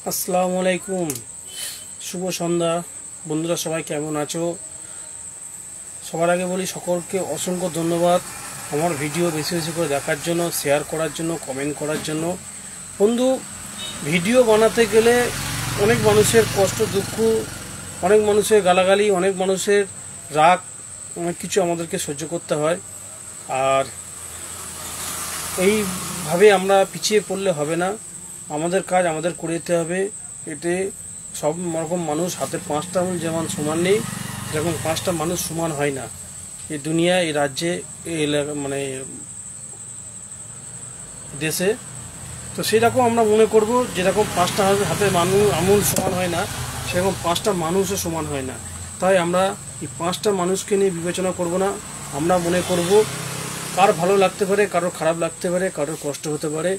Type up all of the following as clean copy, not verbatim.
আসসালামু আলাইকুম, শুভ সন্ধ্যা বন্ধুরা। সবাই কেমন আছো? সবার আগে বলি সকলকে অসংখ্য ধন্যবাদ আমার ভিডিও বেশি বেশি করে দেখার জন্য, শেয়ার করার জন্য, কমেন্ট করার জন্য। বন্ধু, ভিডিও বানাতে গেলে অনেক মানুষের কষ্ট দুঃখ, অনেক মানুষের গালাগালি, অনেক মানুষের রাগ, অনেক কিছু আমাদেরকে সহ্য করতে হয়। আর এইভাবে আমরা পিছিয়ে পড়লে হবে না, আমাদের কাজ আমাদের করে যেতে হবে। এতে সব রকম মানুষ হাতে পাঁচটা আঙুল যেমন সমান নেই, যেরকম পাঁচটা মানুষ সমান হয় না এই দুনিয়ায়, এই রাজ্যে, এই এলাকা, মানে দেশে। তো সেরকম আমরা মনে করব, যেরকম পাঁচটা হাতে মানুষ আঙুল সমান হয় না, সেরকম পাঁচটা মানুষও সমান হয় না। তাই আমরা এই পাঁচটা মানুষকে নিয়ে বিবেচনা করব না। আমরা মনে করব কার ভালো লাগতে পারে, কারোর খারাপ লাগতে পারে, কারোর কষ্ট হতে পারে,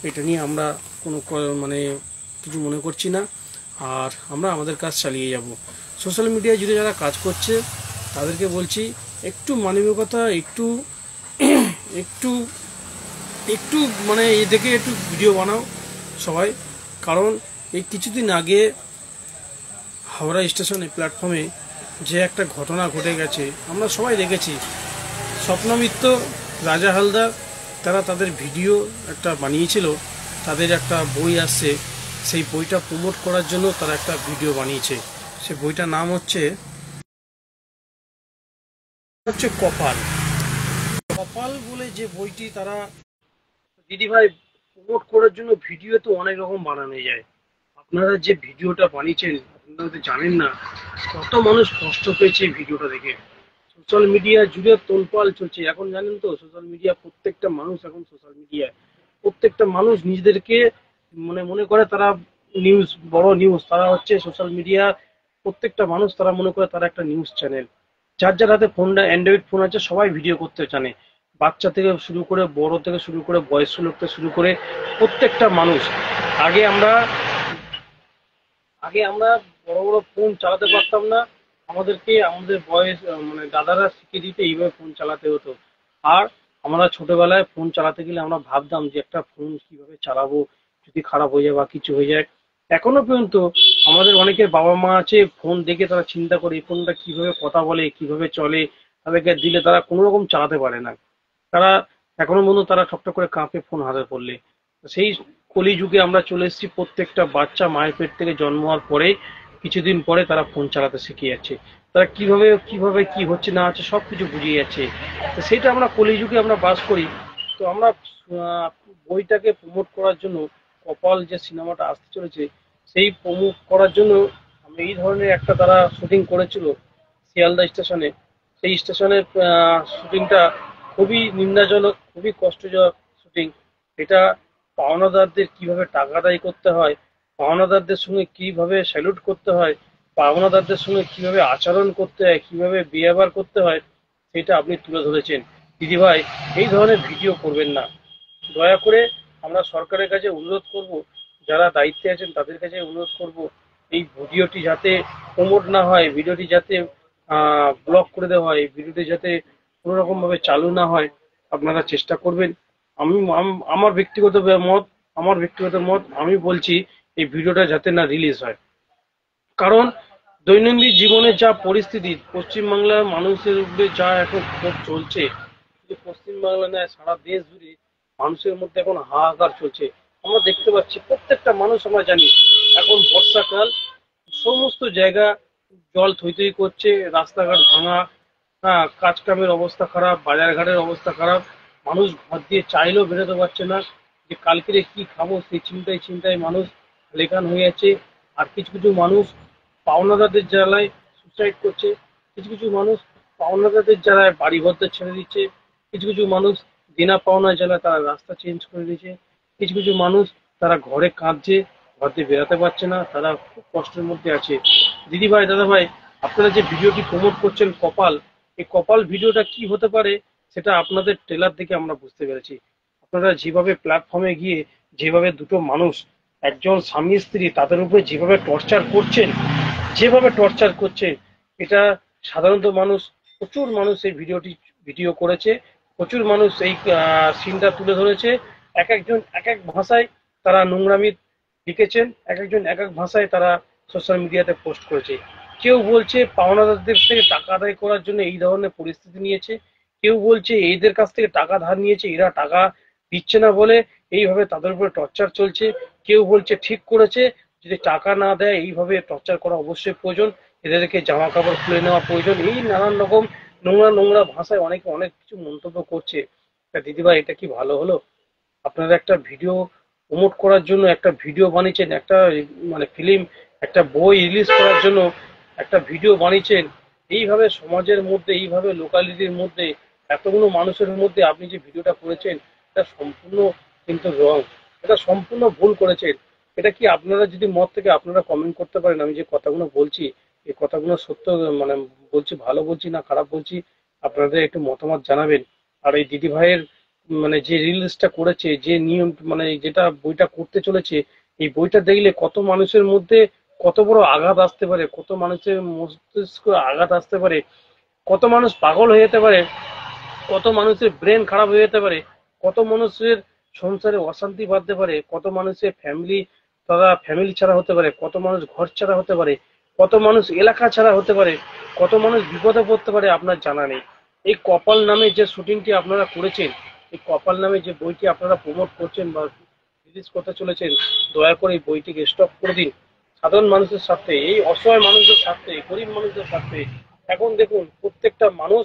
এটা নিয়ে আমরা কোনো মানে কিছু মনে করছি না। আর আমরা আমাদের কাজ চালিয়ে যাব। সোশ্যাল মিডিয়ায় জুড়ে যারা কাজ করছে তাদেরকে বলছি, একটু মানবিকতা, একটু একটু একটু মানে এ দেখে একটু ভিডিও বানাও সবাই। কারণ এই কিছুদিন আগে হাওড়া স্টেশনে প্ল্যাটফর্মে যে একটা ঘটনা ঘটে গেছে, আমরা সবাই দেখেছি। স্বপ্নমিত্র, রাজা হালদার, তারা তাদের ভিডিও একটা বানিয়েছিল, তাদের একটা বই আসছে, সেই বইটা প্রমোট করার জন্য তারা একটা ভিডিও বানিয়েছে। সেই বইটার নাম হচ্ছে হচ্ছে কপাল। কপাল বলে যে বইটি তারা, দিদিভাই, প্রমোট করার জন্য ভিডিও তো অনেক রকম বানানো যায়। আপনারা যে ভিডিওটা বানিয়েছেন, আপনারা তো জানেন না কত মানুষ কষ্ট পেয়েছে এই ভিডিওটা দেখে। সোশ্যাল মিডিয়া জুড়ে তোলপাল চলছে এখন, জানেন তো? সোশ্যাল মিডিয়া, প্রত্যেকটা মানুষ এখন সোশ্যাল মিডিয়ায়, প্রত্যেকটা মানুষ নিজেদেরকে মনে করে তারা নিউজ, বড় নিউজ, তারা হচ্ছে সোশ্যাল মিডিয়া। প্রত্যেকটা মানুষ তারা মনে করে তারা একটা নিউজ চ্যানেল। যার যার হাতে ফোনটা, অ্যান্ড্রয়েড ফোন আছে, সবাই ভিডিও করতে জানে। বাচ্চা থেকে শুরু করে, বড় থেকে শুরু করে, বয়স্ক লোক থেকে শুরু করে প্রত্যেকটা মানুষ। আগে আমরা আগে আমরা বড় বড় ফোন চালাতে পারতাম না, আমাদেরকে আমাদের বয়স মানে দাদারা শিখিয়ে দিতে এইভাবে ফোন চালাতে হতো। আর আমরা ছোটবেলায় ফোন চালাতে গেলে আমরা ভাবতাম যে একটা ফোন কিভাবে চালাবো, যদি খারাপ হয়ে যায় বা কিছু হয়ে যায়। এখনো পর্যন্ত আমাদের অনেকের বাবা মা আছে, ফোন দেখে তারা চিন্তা করে এই ফোনটা কিভাবে কথা বলে, কিভাবে চলে, তাদেরকে দিলে তারা কোনো রকম চালাতে পারে না। তারা এখনো পর্যন্ত তারা ঠকঠক করে কাঁপে ফোন হাতে পড়লে। সেই কলিযুগে আমরা চলে এসেছি। প্রত্যেকটা বাচ্চা মায়ের পেট থেকে জন্ম হওয়ার পরে কিছুদিন পরে তারা ফোন চালাতে শিখে যাচ্ছে। তারা কিভাবে কিভাবে কি হচ্ছে না হচ্ছে সবকিছু বুঝিয়ে যাচ্ছে। তো সেটা আমরা কলিযুগে আমরা বাস করি। তো আমরা আহ, বইটাকে প্রমোট করার জন্য, কপাল যে সিনেমাটা আসতে চলেছে, সেই প্রমোট করার জন্য আমরা এই ধরনের একটা তারা শুটিং করেছিল শিয়ালদা স্টেশনে। সেই স্টেশনের শুটিংটা খুবই নিন্দাজনক, খুবই কষ্টজনক শুটিং। এটা পাওনাদারদের কিভাবে টাকা আদায় করতে হয়, পাওনাদারদের সঙ্গে কিভাবে স্যালুট করতে হয়, পাওনাদারদের সঙ্গে কিভাবে আচরণ করতে হয়, কিভাবে ব্যবহার করতে হয়, সেটা আপনি তুলে ধরেছেন। দিদিভাই, এই ধরনের ভিডিও করবেন না, দয়া করে। আমরা সরকারের কাছে অনুরোধ করব, যারা দায়িত্বে আছেন তাদের কাছে অনুরোধ করব, এই ভিডিওটি যাতে প্রমোট না হয়, ভিডিওটি যাতে ব্লক করে দেওয়া হয়, ভিডিওটি যাতে কোনো রকম ভাবে চালু না হয়, আপনারা চেষ্টা করবেন। আমার ব্যক্তিগত মত, আমি বলছি এই ভিডিওটা যাতে না রিলিজ হয়। কারণ দৈনন্দিন জীবনে যা পরিস্থিতি, পশ্চিমবাংলার মানুষের উপরে যা এখন ক্ষোভ চলছে, শুধু পশ্চিমবাংলা নয়, সারা দেশ জুড়ে মানুষের মধ্যে এখন হাহাকার চলছে। আমরা দেখতে পাচ্ছি প্রত্যেকটা মানুষ, আমরা জানি এখন বর্ষাকাল, সমস্ত জায়গা জল থই থই করছে, রাস্তাঘাট ভাঙা, হ্যাঁ, কাজ কামের অবস্থা খারাপ, বাজার ঘাটের অবস্থা খারাপ। মানুষ ঘর দিয়ে চাইলেও বেরোতে পারছে না, যে কালকে কি খাবো সেই চিন্তায় চিন্তায় মানুষ লেখান হয়ে যাচ্ছে। আর কিছু কিছু মানুষ পাওনাদারদের জ্বালায় সুসাইড করছে, কিছু কিছু মানুষ পাওনাদারদের জ্বালায় বাড়ি ঘরদের ছেড়ে দিচ্ছে, কিছু কিছু মানুষ দেনা পাওনার জ্বালায় তারা রাস্তা চেঞ্জ করে দিচ্ছে, কিছু কিছু মানুষ তারা ঘরে কাঁদছে, ঘর দিয়ে বেরাতে পারছে না, তারা খুব কষ্টের মধ্যে আছে। দিদিভাই, দাদাভাই, আপনারা যে ভিডিওটি প্রমোট করছেন কপাল, এই কপাল ভিডিওটা কি হতে পারে সেটা আপনাদের ট্রেলার দেখে আমরা বুঝতে পেরেছি। আপনারা যেভাবে প্ল্যাটফর্মে গিয়ে, যেভাবে দুটো মানুষ, একজন স্বামী স্ত্রী, তাদের উপরে যেভাবে টর্চার করছেন, এটা সাধারণত মানুষ, প্রচুর মানুষ এই ভিডিও করেছে, প্রচুর মানুষ এই সিনটা তুলে ধরেছে। এক একজন এক এক ভাষায় তারা নোংরামি লিখেছেন, এক একজন এক এক ভাষায় তারা সোশ্যাল মিডিয়াতে পোস্ট করেছে। কেউ বলছে পাওনাদারদের থেকে টাকা আদায় করার জন্য এই ধরনের পরিস্থিতি নিয়েছে, কেউ বলছে এদের কাছ থেকে টাকা ধার নিয়েছে, এরা টাকা দিচ্ছে না বলে এইভাবে তাদের উপরে টর্চার চলছে। কেউ বলছে ঠিক করেছে, যদি টাকা না দেয় এইভাবে টর্চার করা অবশ্যই প্রয়োজন, এদেরকে জামা কাপড় খুলে নেওয়া প্রয়োজন। এই নানান রকম নোংরা নোংরা ভাষায় অনেকে অনেক কিছু মন্তব্য করছে। তা দিদিভাই, এটা কি ভালো হলো? আপনারা একটা ভিডিও প্রমোট করার জন্য একটা ভিডিও বানিয়েছেন, একটা মানে ফিল্ম, একটা বই রিলিজ করার জন্য একটা ভিডিও বানিয়েছেন, এইভাবে সমাজের মধ্যে, এইভাবে লোকালিটির মধ্যে, এতগুলো মানুষের মধ্যে আপনি যে ভিডিওটা করেছেন, এটা সম্পূর্ণ কিন্তু রং, এটা সম্পূর্ণ ভুল করেছেন। এটা কি আপনারা যদি মত থেকে আপনারা কমেন্ট করতে পারেন, আমি যে কথাগুলো বলছি এই কথাগুলো সত্য, মানে বলছি ভালো বলছি না খারাপ বলছি, আপনাদের একটু মতামত জানাবেন। আর এই দিদি ভাইয়ের মানে যে রিলসটা করেছে, যে নিয়ম মানে যেটা বইটা করতে চলেছে, এই বইটা দেখলে কত মানুষের মধ্যে কত বড় আঘাত আসতে পারে, কত মানুষের মস্তিষ্ক আঘাত আসতে পারে, কত মানুষ পাগল হয়ে যেতে পারে, কত মানুষের ব্রেন খারাপ হয়ে যেতে পারে, কত মানুষের সংসারে অশান্তি বাঁধতে পারে, কত মানুষের ফ্যামিলি, তারা ফ্যামিলি ছাড়া হতে পারে, কত মানুষ ঘর ছাড়া হতে পারে, কত মানুষ এলাকা ছাড়া হতে পারে, কত মানুষ বিপদে পড়তে পারে আপনার জানা নেই। এই কপাল নামে যে শুটিংটি আপনারা করেছেন, এই কপাল নামে যে বইটি আপনারা প্রমোট করছেন বা রিলিজ করতে চলেছেন, দয়া করে এই বইটিকে স্টপ করে দিন। সাধারণ মানুষের স্বার্থে, এই অসহায় মানুষদের স্বার্থে, গরিব মানুষদের স্বার্থে। এখন দেখুন প্রত্যেকটা মানুষ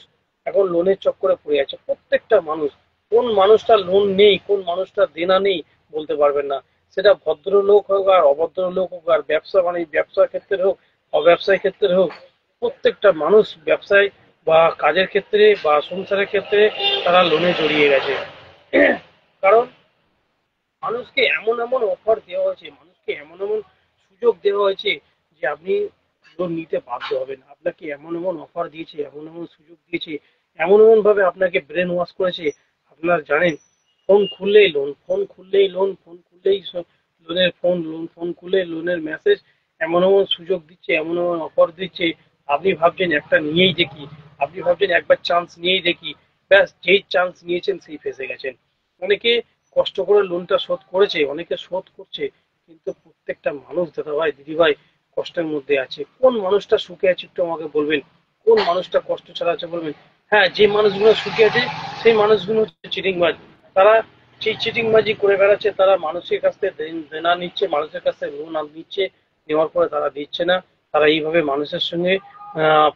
এখন লোনের চক্করে পড়ে আছে, প্রত্যেকটা মানুষ। কোন মানুষটা লোন নেই, কোন মানুষটা দেনা নেই বলতে পারবেন না। সেটা ভদ্রলোক হোক আর অভদ্রলোক হোক, আর ব্যবসা মানে ব্যবসার ক্ষেত্রে হোক, অব্যবসায় ক্ষেত্রে হোক, প্রত্যেকটা মানুষ ব্যবসায় বা কাজের ক্ষেত্রে বা সংসারের ক্ষেত্রে তারা লোনে জড়িয়ে গেছে। কারণ মানুষকে এমন এমন অফার দেওয়া হয়েছে, মানুষকে এমন এমন সুযোগ দেওয়া হয়েছে যে আপনি লোন নিতে বাধ্য হবেন। আপনাকে এমন এমন অফার দিয়েছে, এমন এমন সুযোগ দিয়েছে, এমন এমন ভাবে আপনাকে ব্রেন ওয়াশ করেছে। আপনারা জানেন, ফোন খুললেই লোন, ফোন খুললেই লোন, ফোন খুললেই লোনের ফোন, লোন ফোন খুলে লোনের মেসেজ, এমন এমন সুযোগ দিচ্ছে, এমন এমন অফার দিচ্ছে। আপনি ভাবছেন একটা নিয়েই দেখি, আপনি ভাবছেন একবার চান্স নিয়েই দেখি, ব্যাস যেই চান্স নিয়েছেন সেই ফেঁসে গেছেন। অনেকে কষ্ট করে লোনটা শোধ করেছে, অনেকে শোধ করছে, কিন্তু প্রত্যেকটা মানুষ দাদা ভাই দিদি ভাই কষ্টের মধ্যে আছে। কোন মানুষটা সুখে আছে একটু আমাকে বলবেন? কোন মানুষটা কষ্ট ছাড়া আছে বলবেন? হ্যাঁ, যে মানুষগুলো সুখে আছে সেই মানুষগুলো হচ্ছে চিটিংবাজ। তারা সেই চিটিংবাজি করে বেড়াচ্ছে, তারা মানুষের কাছ থেকে দেনা নিচ্ছে, মানুষের কাছ থেকে লোন নিচ্ছে, নেওয়ার পরে তারা দিচ্ছে না। তারা এইভাবে মানুষের সঙ্গে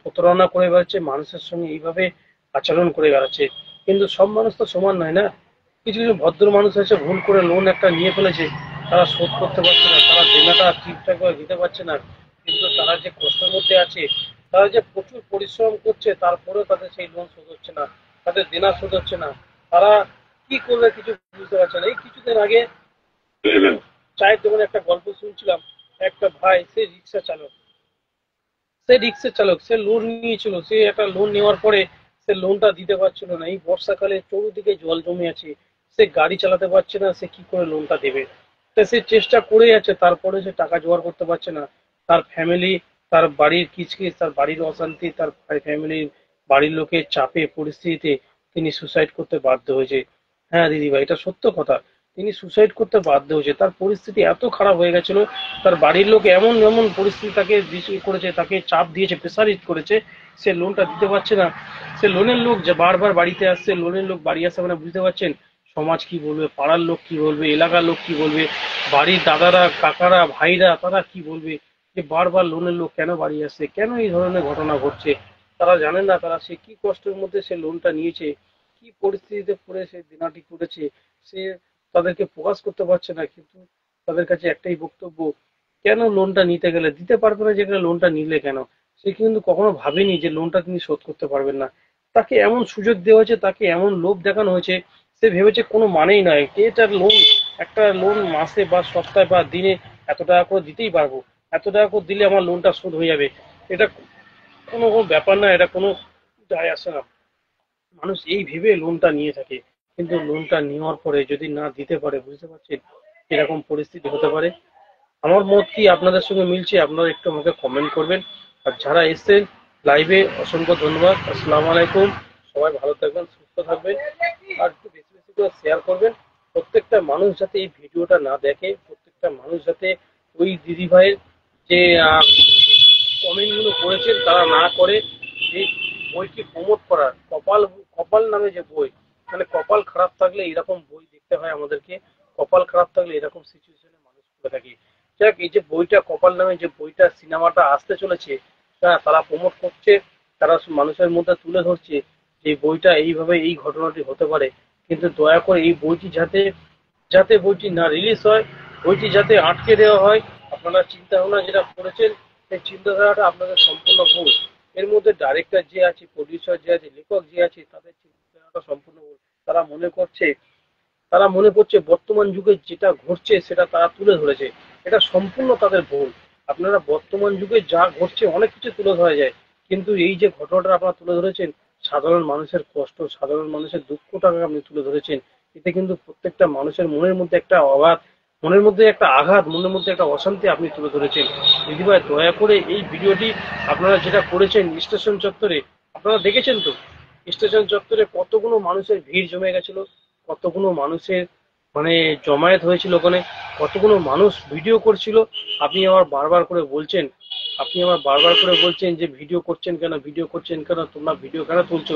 প্রতারণা করে বেড়াচ্ছে, মানুষের সঙ্গে এইভাবে আচরণ করে বেড়াচ্ছে। কিন্তু সব মানুষ তো সমান নয় না। কিছু কিছু ভদ্র মানুষ আছে, ভুল করে লোন একটা নিয়ে ফেলেছে, তারা শোধ করতে পারছে না, তারা দেনাটা ঠিকঠাক ভাবে দিতে পারছে না। কিন্তু তারা যে কষ্টের মধ্যে আছে, তারা যে প্রচুর পরিশ্রম করছে, তারপরেও তাদের সেই লোন শোধ হচ্ছে না, তাদের দেনা শোধ হচ্ছে না। তারা কি করবে কিছু বুঝতে পারছে না। এই কিছুদিন আগে চায়ের দোকানে একটা গল্প শুনছিলাম। একটা ভাই, সে রিক্সা চালক, সে লোন নিয়েছিল, সে একটা লোন নেওয়ার পরে সে লোনটা দিতে পারছিল না। এই বর্ষাকালে চতুর্দিকে জল জমে আছে, সে গাড়ি চালাতে পারছে না, সে কি করে লোনটা দেবে? তা সে চেষ্টা করে যাচ্ছে, তারপরে সে টাকা জোগাড় করতে পারছে না। তার ফ্যামিলি, তার বাড়ির কিচকিচ, তার বাড়ির অশান্তি, তার ফ্যামিলির বাড়ির লোকের চাপে পরিস্থিতিতে তিনি সুসাইড করতে বাধ্য হয়েছে। হ্যাঁ দিদি ভাই, এটা সত্য কথা। তিনি সুসাইড করতে বাধ্য হয়েছে, তার পরিস্থিতি এত খারাপ হয়ে গেছিল। তার বাড়ির লোক এমন এমন পরিস্থিতি তাকে করেছে, তাকে চাপ দিয়েছে, প্রেসারিট করেছে, সে লোনটা দিতে পারছে না। সে লোনের লোক যে বারবার বাড়িতে আসছে, লোনের লোক বাড়ি আসছে মানে বুঝতে পারছেন সমাজ কি বলবে, পাড়ার লোক কি বলবে, এলাকার লোক কি বলবে, বাড়ির দাদারা কাকারা ভাইরা তারা কি বলবে, যে বারবার লোনের লোক কেন বাড়ি আসছে, কেন এই ধরনের ঘটনা ঘটছে। তারা জানেন না তারা সে কি কষ্টের মধ্যে সে লোনটা নিয়েছে, কি পরিস্থিতিতে পড়ে সে দিনাটি করেছে। সে তাদেরকে প্রকাশ করতে পারছে না, কিন্তু তাদের কাছে একটাই বক্তব্য, কেন লোনটা নিতে গেলে দিতে পারবে না, যেখানে লোনটা নিলে কেন? সে কিন্তু কখনো ভাবেনি যে লোনটা তিনি শোধ করতে পারবেন না। তাকে এমন সুযোগ দেওয়া হয়েছে, তাকে এমন লোভ দেখানো হয়েছে, সে ভেবেছে কোনো মানেই নয়, এটা লোন, একটা লোন মাসে বা সপ্তাহে বা দিনে এত টাকা করে দিতেই পারবো, এত টাকা করে দিলে আমার লোনটা শোধ হয়ে যাবে। এটা কোনো কোনো ব্যাপার না, এটা কোনো যায় আসে না। মানুষ এই ভেবে লোনটা নিয়ে থাকে, কিন্তু লোনটা নেওয়ার পরে যদি না দিতে পারে, বুঝতে পারছেন এরকম পরিস্থিতি হতে পারে। আমার মত কি আপনাদের সঙ্গে মিলছে? আপনারা একটু আমাকে কমেন্ট করবেন। আর যারা এসেছেন লাইভে, অসংখ্য ধন্যবাদ। আসসালামু আলাইকুম। সবাই ভালো থাকবেন, সুস্থ থাকবেন, আর একটু বেশি বেশি করে শেয়ার করবেন। প্রত্যেকটা মানুষ যাতে এই ভিডিওটা না দেখে, প্রত্যেকটা প্রত্যেকটা মানুষ যাতে ওই দিদিভাইয়ের যে কমেন্টগুলো করেছেন তারা না করে, এই বইটি প্রমোট করার। কপাল কপাল নামে যে বই, মানে কপাল খারাপ থাকলে এরকম বই দেখতে হয় আমাদেরকে, কপাল খারাপ থাকলে এরকম সিচুয়েশনে মানুষ পড়ে থাকে। যাক, এই যে বইটা কপাল নামে যে বইটা সিনেমাটা আসতে চলেছে, তারা প্রমোট করছে, তারা মানুষের মধ্যে তুলে ধরছে যে বইটা এইভাবে এই ঘটনাটি হতে পারে। কিন্তু দয়া করে এই বইটি যাতে যাতে বইটি না রিলিজ হয়, বইটি যাতে আটকে দেওয়া হয়। আপনারা চিন্তা ভাবনা যেটা করেছেন, সেই চিন্তাধারাটা আপনাদের সম্পূর্ণ ভুল। এর মধ্যে ডাইরেক্টর যে আছে, প্রডিউসার যে আছে, লেখক যে আছে, তাদের চিন্তাধারাটা সম্পূর্ণ ভুল। তারা মনে করছে তারা মনে করছে বর্তমান যুগে যেটা ঘটছে সেটা তারা তুলে ধরেছে। এটা সম্পূর্ণ তাদের ভুল। আপনারা বর্তমান যুগে যা ঘটছে অনেক কিছু তুলে ধরা যায়, কিন্তু এই যে ঘটনাটা আপনারা তুলে ধরেছেন, সাধারণ মানুষের কষ্ট, সাধারণ মানুষের দুঃখটাকে আপনি তুলে ধরেছেন। এতে কিন্তু প্রত্যেকটা মানুষের মনের মধ্যে একটা অগাধ, মনের মধ্যে একটা আঘাত, মনের মধ্যে একটা অশান্তি আপনি তুলে ধরেছেন। দিদিভাই, দয়া করে এই ভিডিওটি আপনারা যেটা করেছেন স্টেশন চত্বরে, আপনারা দেখেছেন তো স্টেশন চত্বরে কতগুলো মানুষের ভিড় জমে গেছিল, কতগুলো মানুষের মানে জমায়েত হয়েছিল ওখানে, কতগুলো মানুষ ভিডিও করছিল। আপনি আমার বারবার করে বলছেন যে ভিডিও করছেন কেন, ভিডিও করছেন কেন, তোমরা ভিডিও কেন তুলছো?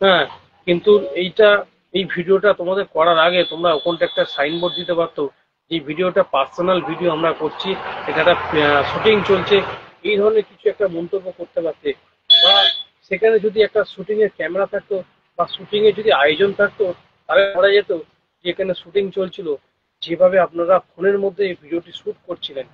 হ্যাঁ, কিন্তু এইটা এই ভিডিওটা তোমাদের করার আগে তোমরা ওখানটা একটা সাইনবোর্ড দিতে পারতো যে ভিডিওটা পার্সোনাল ভিডিও আমরা করছি, এটা একটা শুটিং চলছে, এই ধরনের কিছু একটা মন্তব্য করতে পারতে। বা সেখানে যদি একটা শুটিং এর ক্যামেরা থাকতো, বা শুটিং এর যদি আয়োজন থাকতো, তাহলে বলা যেত যে এখানে শুটিং চলছিল। যেভাবে আপনারা ফোনের মধ্যে এই ভিডিওটি শুট করছিলেন,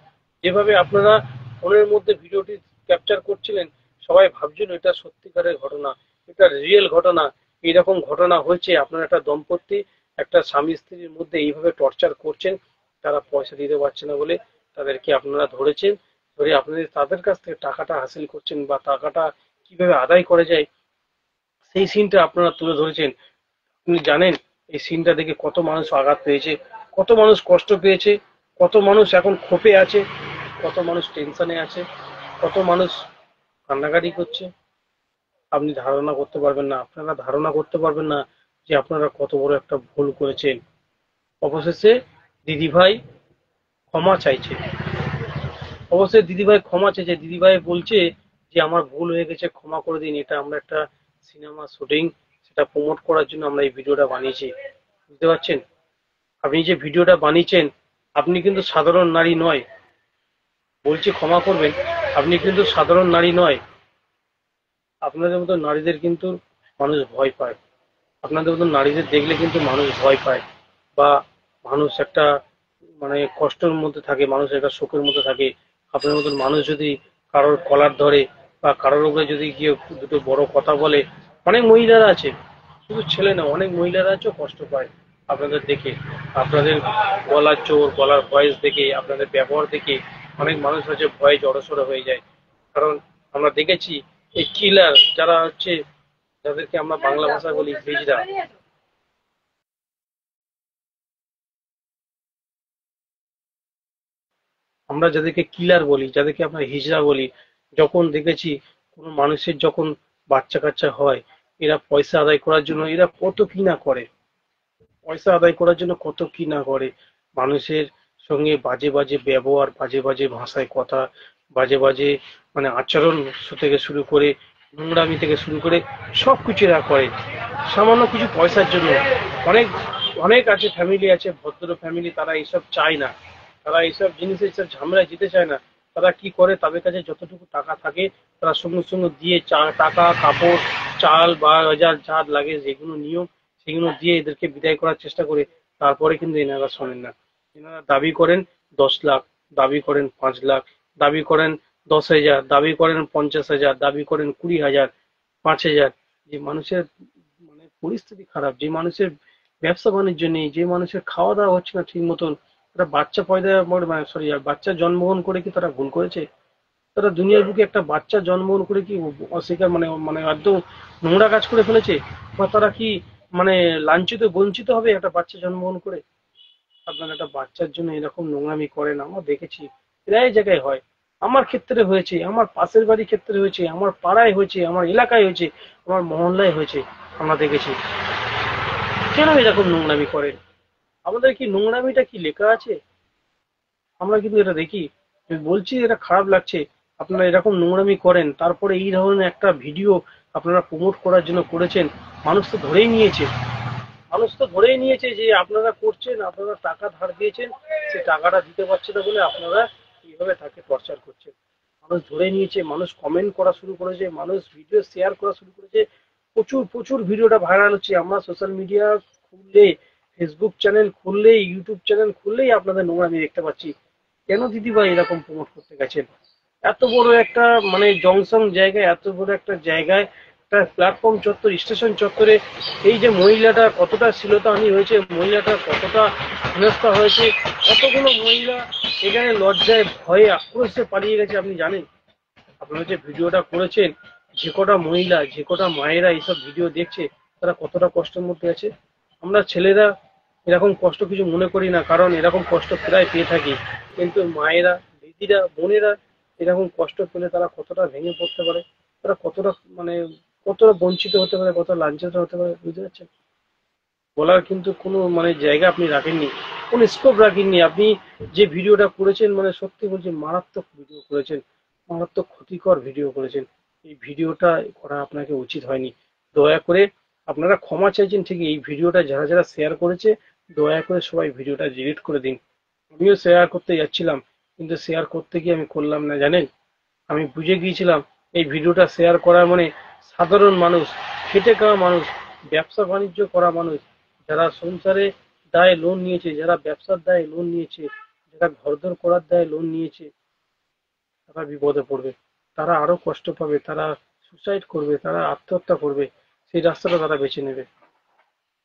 যেভাবে আপনারা ফোনের মধ্যে ভিডিওটি ক্যাপচার করছিলেন, সবাই ভাবছিল এটা সত্যিকারের ঘটনা, এটা রিয়েল ঘটনা। এইরকম ঘটনা হয়েছে, আপনার একটা দম্পতি, একটা স্বামী স্ত্রীর মধ্যে এইভাবে টর্চার করছেন, তারা পয়সা দিতে পারছে না বলে তাদেরকে আপনারা ধরেছেন, ধরে আপনাদের তাদের কাছ থেকে টাকাটা হাসিল করছেন, বা টাকাটা কিভাবে আদায় করা যায় সেই সিনটা আপনারা তুলে ধরেছেন। আপনি জানেন এই সিনটা দেখে কত মানুষ আঘাত পেয়েছে, কত মানুষ কষ্ট পেয়েছে, কত মানুষ এখন ক্ষোভে আছে, কত মানুষ টেনশনে আছে, কত মানুষ কান্নাকাটি করছে। আপনি ধারণা করতে পারবেন না, আপনারা ধারণা করতে পারবেন না যে আপনারা কত বড় একটা ভুল করেছেন। অবশেষে দিদিভাই ক্ষমা চাইছে, অবশ্যই দিদিভাই ক্ষমা চেয়েছে। দিদিভাই বলছে যে আমার ভুল হয়ে গেছে, ক্ষমা করে দিন। এটা আমরা একটা সিনেমা শুটিং, সেটা প্রমোট করার জন্য আমরা এই ভিডিওটা বানিয়েছি। বুঝতে পারছেন? আপনি যে ভিডিওটা বানিয়েছেন, আপনি কিন্তু সাধারণ নারী নয়। বলছি ক্ষমা করবেন, আপনি কিন্তু সাধারণ নারী নয়। আপনাদের মতো নারীদের কিন্তু মানুষ ভয় পায়। আপনাদের মতো নারীদের দেখলে কিন্তু মানুষ ভয় পায়, বা মানুষ একটা মানে কষ্টের মধ্যে থাকে, মানুষ একটা শোকের মধ্যে থাকে। আপনার মতন মানুষ যদি কারোর কলার ধরে, বা কারোর উপরে যদি গিয়ে দুটো বড় কথা বলে, অনেক মহিলারা আছে, শুধু ছেলে না, অনেক মহিলারা আছে কষ্ট পায় আপনাদের দেখে। আপনাদের গলার জোর, গলার ভয়েস দেখে, আপনাদের ব্যবহার দেখে অনেক মানুষ হচ্ছে ভয়ে জড়সড় হয়ে যায়। কারণ আমরা দেখেছি এই কিলার যারা হচ্ছে, যাদেরকে আমরা বাংলা ভাষায় বলি হিজড়া, আমরা যাদেরকে কিলার বলি, যাদেরকে আমরা হিজড়া বলি, যখন দেখেছি কোনো মানুষের যখন বাচ্চা কাচ্চা হয়, এরা পয়সা আদায় করার জন্য এরা কত কি না করে, পয়সা আদায় করার জন্য কত কি না করে। মানুষের সঙ্গে বাজে বাজে ব্যবহার, বাজে বাজে ভাষায় কথা, বাজে বাজে মানে আচরণ থেকে শুরু করে, নোংরামি থেকে শুরু করে সবকিছু এরা করে সামান্য কিছু পয়সার জন্য। অনেক অনেক আছে, ফ্যামিলি আছে, ভদ্র ফ্যামিলি, তারা এইসব চায় না, তারা এইসব জিনিসে এইসব ঝামেলায় যেতে চায় না। তারা কি করে, তাদের কাছে যতটুকু টাকা থাকে তারা সঙ্গে সঙ্গে দিয়ে টাকা, কাপড়, চাল বা যার যা লাগে যেগুলো নিয়ম, সেগুলো দিয়ে এদেরকে বিদায় করার চেষ্টা করে। তারপরে কিন্তু এনারা শোনেন না। এনারা দাবি করেন 10 লাখ, দাবি করেন 5 লাখ, দাবি করেন 10,000, দাবি করেন 50,000, দাবি করেন 20,000, 5,000। যে মানুষের মানে পরিস্থিতি খারাপ, যে মানুষের ব্যবসা বাণিজ্য নেই, যে মানুষের খাওয়া দাওয়া হচ্ছে না ঠিক মতন, তারা বাচ্চা পয়দা মানে সরি বাচ্চা জন্মগ্রহণ করে কি তারা ভুল করেছে? তারা দুনিয়ার বুকে একটা বাচ্চা জন্মগ্রহণ করে কি অস্বীকার মানে মানে একদম নোংরা কাজ করে ফেলেছে? বা তারা কি মানে লাঞ্ছিত বঞ্চিত হবে একটা বাচ্চা জন্মগ্রহণ করে? আপনারা একটা বাচ্চার জন্য এরকম নোংরামি করেন, আমরা দেখেছি প্রায় জায়গায় হয়। আমার ক্ষেত্রে হয়েছে, আমার পাশের বাড়ির ক্ষেত্রে হয়েছে, আমার পাড়ায় হয়েছে, আমার এলাকায় হয়েছে, আমার মহল্লায় হয়েছে, আমরা দেখেছি। কেন এরকম নোংরামি করেন? আমাদের কি নোংরামিটা কি লেখা আছে? আমরা কিন্তু এটা দেখি। আমি বলছি এটা খারাপ লাগছে, আপনারা এরকম নোংরামি করেন, তারপরে এই ধরনের একটা ভিডিও আপনারা প্রমোট করার জন্য করেছেন। মানুষ তো ধরেই নিয়েছে, মানুষ তো ধরেই নিয়েছে যে আপনারা করছেন, আপনারা টাকা ধার দিয়েছেন, সে টাকাটা দিতে পারছে না বলে আপনারা এইভাবে তাকে টর্চার করছেন। মানুষ ধরে নিয়েছে, মানুষ কমেন্ট করা শুরু করেছে, মানুষ ভিডিও শেয়ার করা শুরু করেছে, প্রচুর প্রচুর ভিডিওটা ভাইরাল হচ্ছে। আমরা সোশ্যাল মিডিয়া খুললে, ফেসবুক চ্যানেল খুললেই, ইউটিউব চ্যানেল খুললেই আপনাদের নোংরামি দেখতে পাচ্ছি। কেন দিদিভাই এরকম প্রমোট করতে গেছেন? এত বড় একটা মানে জংশন জায়গায়, এত বড় একটা জায়গায়, একটা প্ল্যাটফর্ম চত্বর, স্টেশন চত্বরে এই যে মহিলাটা কতটা শ্লীলতাহানি হয়েছে, মহিলাটা কতটা হেনস্থা হয়েছে, কতগুলো মহিলা এখানে লজ্জায় ভয়ে আক্রোশে পালিয়ে গেছে আপনি জানেন? আপনারা যে ভিডিওটা করেছেন, যে কটা মহিলা, যে কটা মায়েরা এইসব ভিডিও দেখছে, তারা কতটা কষ্টের মধ্যে আছে। আমরা ছেলেরা এরকম কষ্ট কিছু মনে করি না, কারণ এরকম কষ্ট প্রায় পেয়ে থাকি, কিন্তু মায়েরা, দিদিরা, বোনেরা এরকম কষ্ট পেলে তারা কতটা ভেঙে পড়তে পারে, তারা কতটা মানে কতটা বঞ্চিত হতে পারে, কতটা লাঞ্ছিত হতে পারে, বুঝতে পারছেন? বলার কিন্তু কোনো মানে জায়গা আপনি রাখেননি, কোনো স্কোপ রাখেননি। আপনি যে ভিডিওটা করেছেন, মানে সত্যি বলছি মারাত্মক ভিডিও করেছেন, মারাত্মক ক্ষতিকর ভিডিও করেছেন। এই ভিডিওটা করা আপনাকে উচিত হয়নি। দয়া করে আপনারা ক্ষমা চাইছেন ঠিকই, এই ভিডিওটা যারা যারা শেয়ার করেছে, দয়া করে সবাই ভিডিওটা ডিলিট করে দিন। আমিও শেয়ার করতে যাচ্ছিলাম, কিন্তু শেয়ার করতে গিয়ে আমি করলাম না জানেন। আমি বুঝে গিয়েছিলাম এই ভিডিওটা শেয়ার করা মানে সাধারণ মানুষ, খেটে খাওয়া মানুষ, ব্যবসা বাণিজ্য করা মানুষ, যারা সংসারে দায়ে লোন নিয়েছে, যারা ব্যবসার দায়ে লোন নিয়েছে, যারা ঘরদোর করার দায়ে লোন নিয়েছে, তারা বিপদে পড়বে, তারা আরো কষ্ট পাবে, তারা সুসাইড করবে, তারা আত্মহত্যা করবে, সেই রাস্তাটা তারা বেছে নেবে।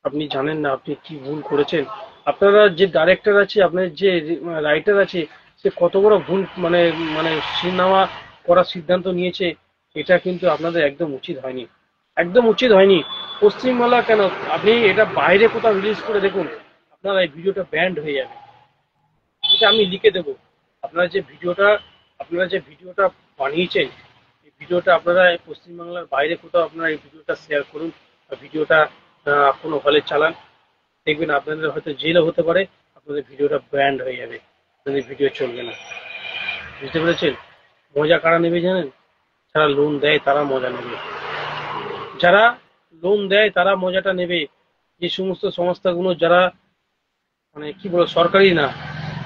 আপনি জানেন না আপনি কি ভুল করেছেন। আপনারা যে ডাইরেক্টর আছে, আপনার যে রাইটার আছে, সে কত বড় ভুল মানে মানে সিনেমা করার সিদ্ধান্ত নিয়েছে, এটা কিন্তু আপনাদের একদম উচিত হয়নি, একদম উচিত হয়নি। পশ্চিমবাংলা কেন, আপনি এটা বাইরে কোথাও রিলিজ করে দেখুন, আপনারা এই ভিডিওটা ব্যান্ড হয়ে যাবে। এটা আমি লিখে দেবো। আপনারা যে ভিডিওটা আপনারা যে ভিডিওটা বানিয়েছেন, এই ভিডিওটা আপনারা এই পশ্চিমবাংলার বাইরে কোথাও আপনারা এই ভিডিওটা শেয়ার করুন, বা ভিডিওটা কোনো হলে চালান, দেখবেন আপনাদের হয়তো জেলও হতে পারে, আপনাদের ভিডিওটা ব্যান্ড হয়ে যাবে, আপনাদের ভিডিও চলবে না। বুঝতে পেরেছেন? মজা কারা নেবে জানেন? যারা লোন দেয় তারা মজা নেবে, যারা লোন দেয় তারা মজাটা নেবে। যে সমস্ত সংস্থাগুলো যারা মানে কি বলবো সরকারি না,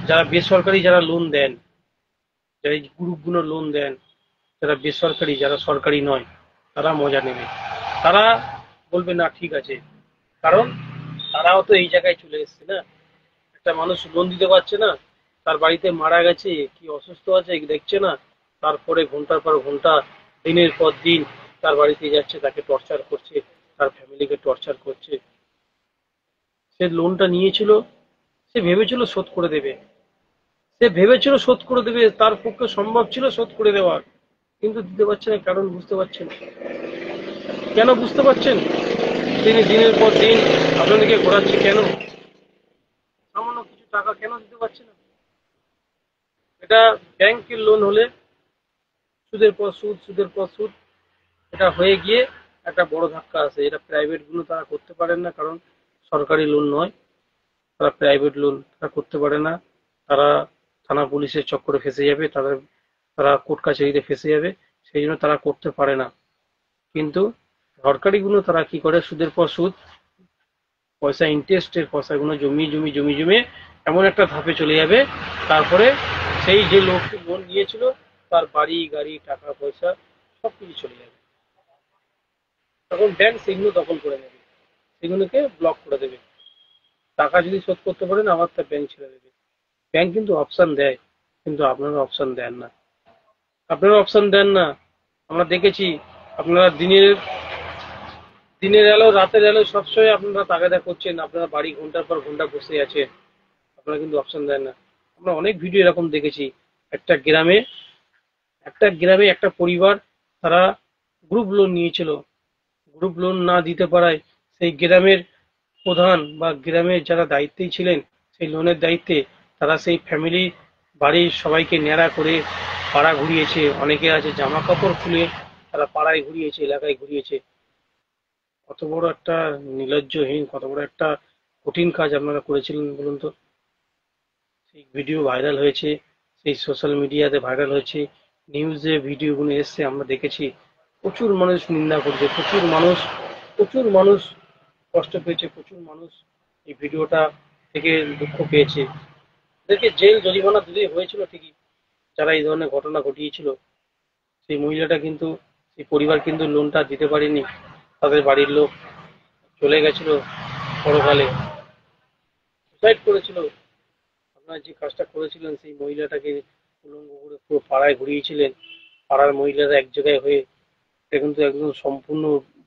যারা বেসরকারি, যারা লোন দেন, যারা এই গ্রুপগুলো লোন দেন, যারা বেসরকারি, যারা সরকারি নয়, তারা মজা নেবে। তারা বলবে না ঠিক আছে, কারণ তারাও তো এই জায়গায় চলে এসছে না। একটা মানুষ লোন দিতে পারছে না, তার বাড়িতে মারা গেছে, কি অসুস্থ আছে দেখছে না, তারপরে ঘন্টার পর ঘন্টা, দিনের পর দিন তার বাড়িতে যাচ্ছে, তাকে টর্চার করছে, তার ফ্যামিলিকে টর্চার করছে। সে লোনটা নিয়েছিল, সে ভেবেছিল শোধ করে দেবে, সে ভেবেছিল শোধ করে দেবে, তার পক্ষে সম্ভব ছিল শোধ করে দেওয়ার, কিন্তু দিতে পারছে না। কারণ বুঝতে পারছেন, কেন বুঝতে পারছেন? তিনি দিনের পর দিন আপনাদেরকে ঘোরাচ্ছে কেন? সামান্য কিছু টাকা কেন দিতে পারছে না? এটা ব্যাংকের লোন হলে সুদের পর সুদ, সুদের পর সুদ, এটা হয়ে গিয়ে একটা বড় ধাক্কা আছে। এটা প্রাইভেট গুলো তারা করতে পারেন না, কারণ সরকারি লোন নয়, তারা প্রাইভেট লোন তারা করতে পারে না। তারা থানা পুলিশের চক্করে ফেঁসে যাবে, তারা কোর্ট কাছারিতে ফেঁসে যাবে, সেই জন্য তারা করতে পারে না। কিন্তু সরকারি গুলো তারা কি করে, সুদের পর সুদ, পয়সা, ইন্টারেস্টের পয়সাগুলো জমিয়ে জমিয়ে জমিয়ে জমিয়ে এমন একটা ধাপে চলে যাবে, তারপরে সেই যে লোকটি লোন নিয়েছিল তার বাড়ি গাড়ি টাকা পয়সা সবকিছু চলে যাবে। তখন ব্যাংক সেগুলো দখল করে নেবে, সেগুলোকে ব্লক করে দেবে। টাকা যদি শোধ করতে পারেন আবার তার ব্যাংক ছেড়ে দেবে। ব্যাংক কিন্তু অপশন দেয়, কিন্তু আপনারা অপশন দেন না, আপনারা অপশন দেন না। আমরা দেখেছি আপনারা দিনের দিনের এলো রাতের এলো সবসময় আপনারা তাগাদা করছেন, আপনারা বাড়ি ঘন্টার পর ঘন্টা বসে আছেন, আপনারা কিন্তু অপশন দেন না। আমরা অনেক ভিডিও এরকম দেখেছি, একটা গ্রামে একটা পরিবার, তারা গ্রুপ লোন নিয়েছিল, গ্রুপ লোন না দিতে পারায় সেই গ্রামের প্রধান বা গ্রামের যারা দায়িত্বেই ছিলেন, সেই লোনের দায়িত্বে, তারা সেই ফ্যামিলি বাড়ির সবাইকে ন্যাড়া করে পাড়া ঘুরিয়েছে, অনেকে আছে জামা কাপড় খুলে তারা পাড়ায় ঘুরিয়েছে, এলাকায় ঘুরিয়েছে। কত বড় একটা নির্লজ্জহীন, কত বড় একটা কঠিন কাজ আপনারা করেছিলেন বলুন তো। সেই ভিডিও ভাইরাল হয়েছে, সেই সোশ্যাল মিডিয়াতে ভাইরাল হয়েছে, নিউজে ভিডিওগুলো এসছে, আমরা দেখেছি। প্রচুর মানুষ নিন্দা করছে, প্রচুর মানুষ কষ্ট পেয়েছে, প্রচুর মানুষ এই ভিডিওটা থেকে দুঃখ পেয়েছে। এদেরকে জেল জরিমানা দিলেই হয়েছিল ঠিকই, যারা এই ধরনের ঘটনা ঘটিয়েছিল। সেই মহিলাটা কিন্তু, সেই পরিবার কিন্তু লোনটা দিতে পারেনি, তাদের বাড়ির লোক চলে গেছিল পরকালে, সুসাইড করেছিল। আপনারা যে কাজটা করেছিলেন সেই মহিলাটাকে উলঙ্গ করে পুরো পাড়ায় ঘুরিয়েছিলেন, পাড়ার মহিলারা এক জায়গায় হয়ে, এটা কিন্তু একদম সম্পূর্ণ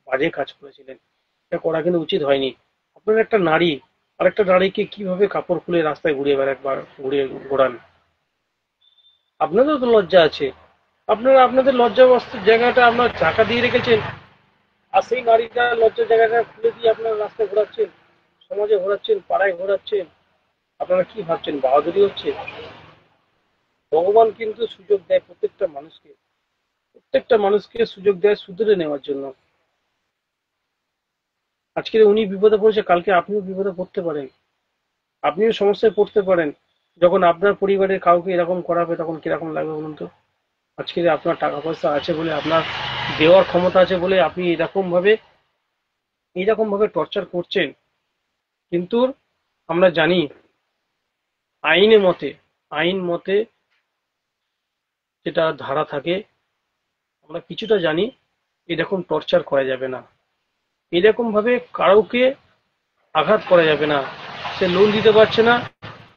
বাজে কাজ করেছিলেন। এটা করা কিন্তু উচিত হয়নি। আপনারা একটা নারী, আর একটা নারীকে কিভাবে কাপড় খুলে রাস্তায় ঘুরিয়ে একবার ঘুরিয়ে ঘোরান? আপনাদেরও তো লজ্জা আছে। আপনারা আপনাদের লজ্জা জায়গাটা আপনার ঢাকা দিয়ে রেখেছেন, আর সেই নারীটা লজ্জার জায়গাটা খুলে দিয়ে আপনারা রাস্তায় ঘোরাচ্ছেন, সমাজে ঘোরাচ্ছেন, পাড়ায় ঘোরাচ্ছেন। আপনারা কি ভাবছেন বাহাদুরি হচ্ছে? ভগবান কিন্তু সুযোগ দেয় প্রত্যেকটা মানুষকে, প্রত্যেকটা মানুষকে সুযোগ দেয় শুধরে নেওয়ার জন্য। আজকে উনি বিপদে পড়েছে, কালকে আপনিও বিপদে পড়তে পারেন, আপনিও সমস্যায় পড়তে পারেন। যখন আপনার পরিবারের কাউকে এরকম করাবে তখন কিরকম লাগবে বলুন তো? আজকে আপনার টাকা পয়সা আছে বলে, আপনার দেওয়ার ক্ষমতা আছে বলে আপনি এইরকম ভাবে টর্চার করছেন। কিন্তু আমরা জানি আইনের মতে, আইন মতে যেটা ধারা থাকে, আমরা কিছুটা জানি, এরকম টর্চার করা যাবে না, এরকম ভাবে কাউকে আঘাত করা যাবে না। সে লোন দিতে পারছে না,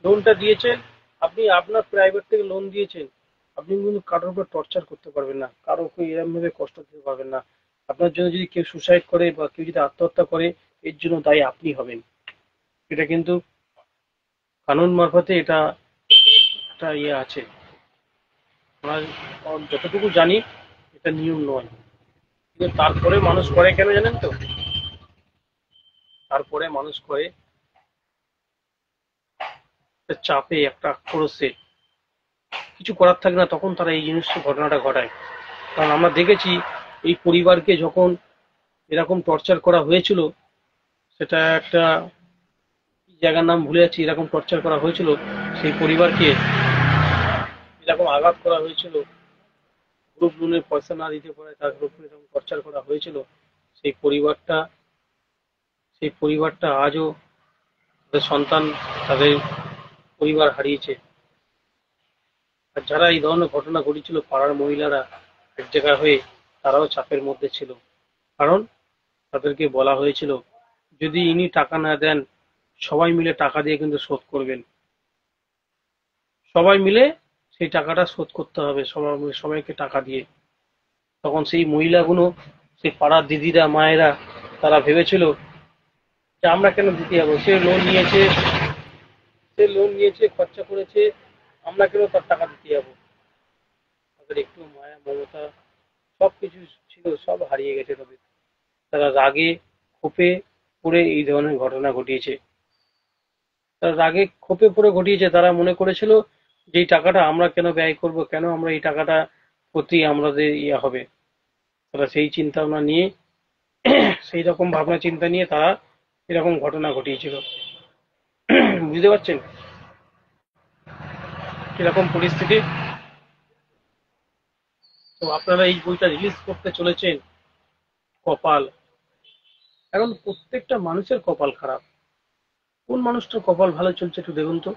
লোনটা দিয়েছেন, আপনি আপনার প্রাইভেট থেকে লোন দিয়েছেন, আপনি কিন্তু কারোর উপর টর্চার করতে পারবেন না, কারোকে এরকম ভাবে কষ্ট দিতে পারবেন না। আপনার জন্য যদি কেউ সুসাইড করে বা কেউ যদি আত্মহত্যা করে, এর জন্য দায়ী আপনি হবেন। এটা কিন্তু কানুন মারফতে এটা একটা ইয়ে আছে। আমরা যতটুকু জানি এটা নিয়ম নয়, কিন্তু তারপরে মানুষ করে কেন জানেন তো? তারপরে মানুষ করে একটা চাপে, একটা আক্রোশে, কিছু করার থাকে না, তখন তারা এই জিনিসটা ঘটনাটা ঘটায়। কারণ আমরা দেখেছি এই পরিবারকে যখন এরকম টর্চার করা হয়েছিল, সেটা একটা জায়গার নাম ভুলে যাচ্ছি, এরকম টর্চার করা হয়েছিল সেই পরিবারকে, এরকম আঘাত করা হয়েছিল, গ্রুপ লোনের পয়সা না দিতে পারে তার উপর এরকম টর্চার করা হয়েছিল। সেই পরিবারটা সেই পরিবারটা আজও তাদের সন্তান, তাদের পরিবার হারিয়েছে। আর যারা এই ধরনের ঘটনা ঘটেছিল, পাড়ার মহিলারা এক জায়গা হয়ে, তারাও চাপের মধ্যে ছিল। কারণ তাদেরকে বলা হয়েছিল যদি ইনি টাকা না দেন, সবাই মিলে টাকা দিয়ে কিন্তু শোধ করবেন, সবাই মিলে সেই টাকাটা শোধ করতে হবে, সবাইকে টাকা দিয়ে। তখন সেই মহিলাগুলো, সেই পাড়ার দিদিরা, মায়েরা, তারা ভেবেছিল যে আমরা কেন দিতে যাবো, সে লোন নিয়েছে, খরচা করেছে, আমরা কেন তার টাকা দিতে যাবো? তাদের একটু মায়া মমতা সবকিছু ছিল, সব হারিয়ে গেছে তাদের। তারা রাগে ক্ষোভে পড়ে এই ধরনের ঘটনা ঘটিয়েছে। তারা রাগে ক্ষোভে পড়ে ঘটিয়েছে, তারা মনে করেছিল যে এই টাকাটা আমরা কেন ব্যয় করব, কেন আমরা এই টাকাটা প্রতি আমাদের ইয়ে হবে। তারা সেই চিন্তা ভাবনা নিয়ে, সেই রকম ভাবনা চিন্তা নিয়ে তারা এরকম ঘটনা ঘটিয়েছিল। বুঝতে পারছেন কিরকম পরিস্থিতি? তো আপনারা এই বইটা রিলিজ করতে চলেছেন, কপাল, এখন প্রত্যেকটা মানুষের কপাল খারাপ। কোন মানুষটার কপাল ভালো চলছে একটু দেখুন তো?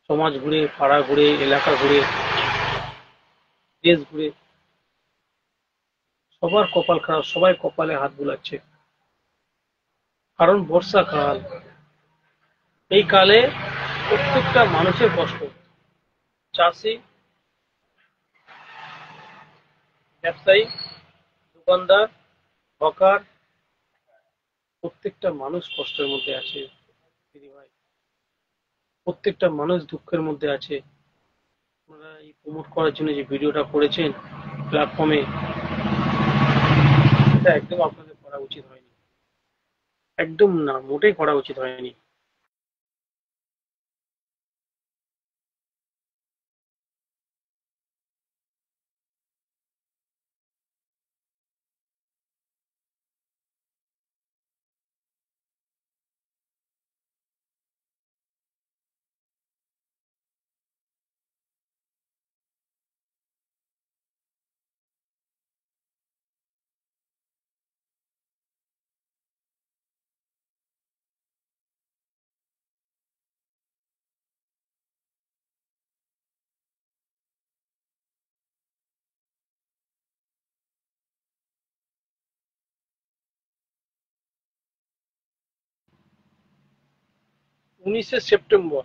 সমাজ ঘুরে, পাড়া ঘুরে, এলাকা ঘুরে, দেশ ঘুরে, সবার কপাল খারাপ, সবাই কপালে হাত বুলাচ্ছে। কারণ বর্ষাকাল, এই কালে প্রত্যেকটা মানুষের কষ্ট। চাষি, ব্যবসায়ী, দোকানদার, হকার, প্রত্যেকটা মানুষ কষ্টের মধ্যে আছে দিদিভাই, প্রত্যেকটা মানুষ দুঃখের মধ্যে আছে। আপনারা এই প্রমোট করার জন্য যে ভিডিওটা করেছেন প্ল্যাটফর্মে, এটা একদম আপনাদের করা উচিত হয়নি, একদম না, মোটেই করা উচিত হয়নি। 19শে সেপ্টেম্বর,